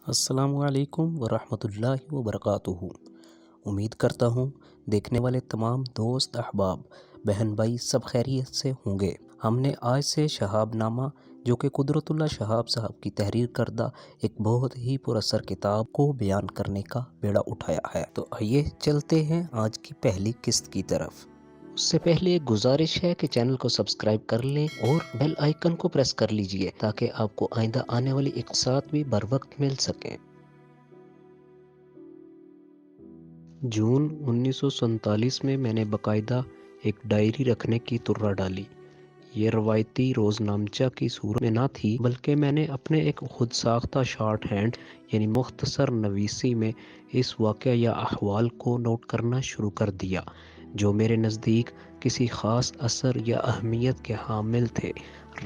السلام علیکم ورحمۃ اللہ وبرکاتہ۔ امید کرتا ہوں دیکھنے والے تمام دوست احباب بہن بھائی سب خیریت سے ہوں گے۔ ہم نے آج سے شہاب نامہ جو کہ قدرت اللہ شہاب صاحب کی تحریر کردہ ایک بہت ہی پر اثر کتاب کو بیان کرنے کا بیڑا اٹھایا ہے، تو آئیے چلتے ہیں آج کی پہلی قسط کی طرف۔ اس سے پہلے ایک گزارش ہے کہ چینل کو سبسکرائب کر لیں اور بیل آئیکن کو پریس کر لیجئے تاکہ آپ کو آئندہ آنے والی اقساط بھی بر وقت مل سکیں۔ جون 1947 میں میں نے باقاعدہ ایک ڈائری رکھنے کی ترہ ڈالی۔ یہ روایتی روز نامچہ کی صورت میں نہ تھی، بلکہ میں نے اپنے ایک خود ساختہ شارٹ ہینڈ یعنی مختصر نویسی میں اس واقعہ یا احوال کو نوٹ کرنا شروع کر دیا جو میرے نزدیک کسی خاص اثر یا اہمیت کے حامل تھے۔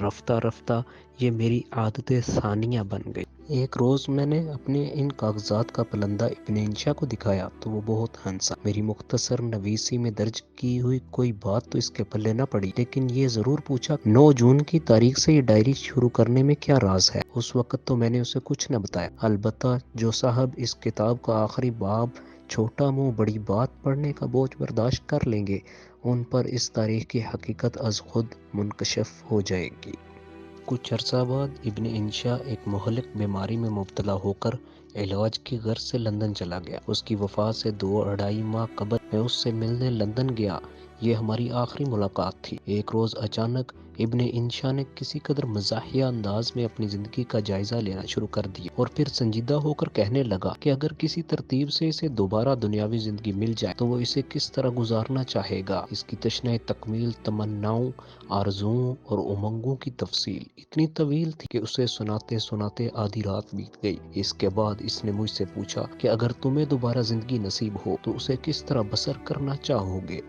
رفتہ رفتہ یہ میری عادت ثانیہ بن گئی۔ ایک روز میں نے اپنے ان کاغذات کا پلندہ ابن انشا کو دکھایا تو وہ بہت ہنسا۔ میری مختصر نویسی میں درج کی ہوئی کوئی بات تو اس کے پلے نہ پڑی، لیکن یہ ضرور پوچھا 9 جون کی تاریخ سے یہ ڈائری شروع کرنے میں کیا راز ہے۔ اس وقت تو میں نے اسے کچھ نہ بتایا، البتہ جو صاحب اس کتاب کا آخری باب چھوٹا منہ بڑی بات پڑھنے کا بوجھ برداشت کر لیں گے، ان پر اس تاریخ کی حقیقت از خود منکشف ہو جائے گی۔ کچھ عرصہ بعد ابن انشا ایک مہلک بیماری میں مبتلا ہو کر علاج کی غرض سے لندن چلا گیا۔ اس کی وفات سے 2-2.5 ماہ قبل میں اس سے ملنے لندن گیا۔ یہ ہماری آخری ملاقات تھی۔ ایک روز اچانک ابن انشا نے کسی قدر مزاحیہ انداز میں اپنی زندگی کا جائزہ لینا شروع کر دیا اور پھر سنجیدہ ہو کر کہنے لگا کہ اگر کسی ترتیب سے اسے دوبارہ دنیاوی زندگی مل جائے تو وہ اسے کس طرح گزارنا چاہے گا۔ اس کی تشنہ تکمیل تمناؤں، آرزوؤں اور امنگوں کی تفصیل اتنی طویل تھی کہ اسے سناتے سناتے آدھی رات بیت گئی۔ اس کے بعد اس نے مجھ سے پوچھا کہ اگر تمہیں دوبارہ زندگی نصیب ہو تو اسے کس طرح بسر کرنا چاہو گے۔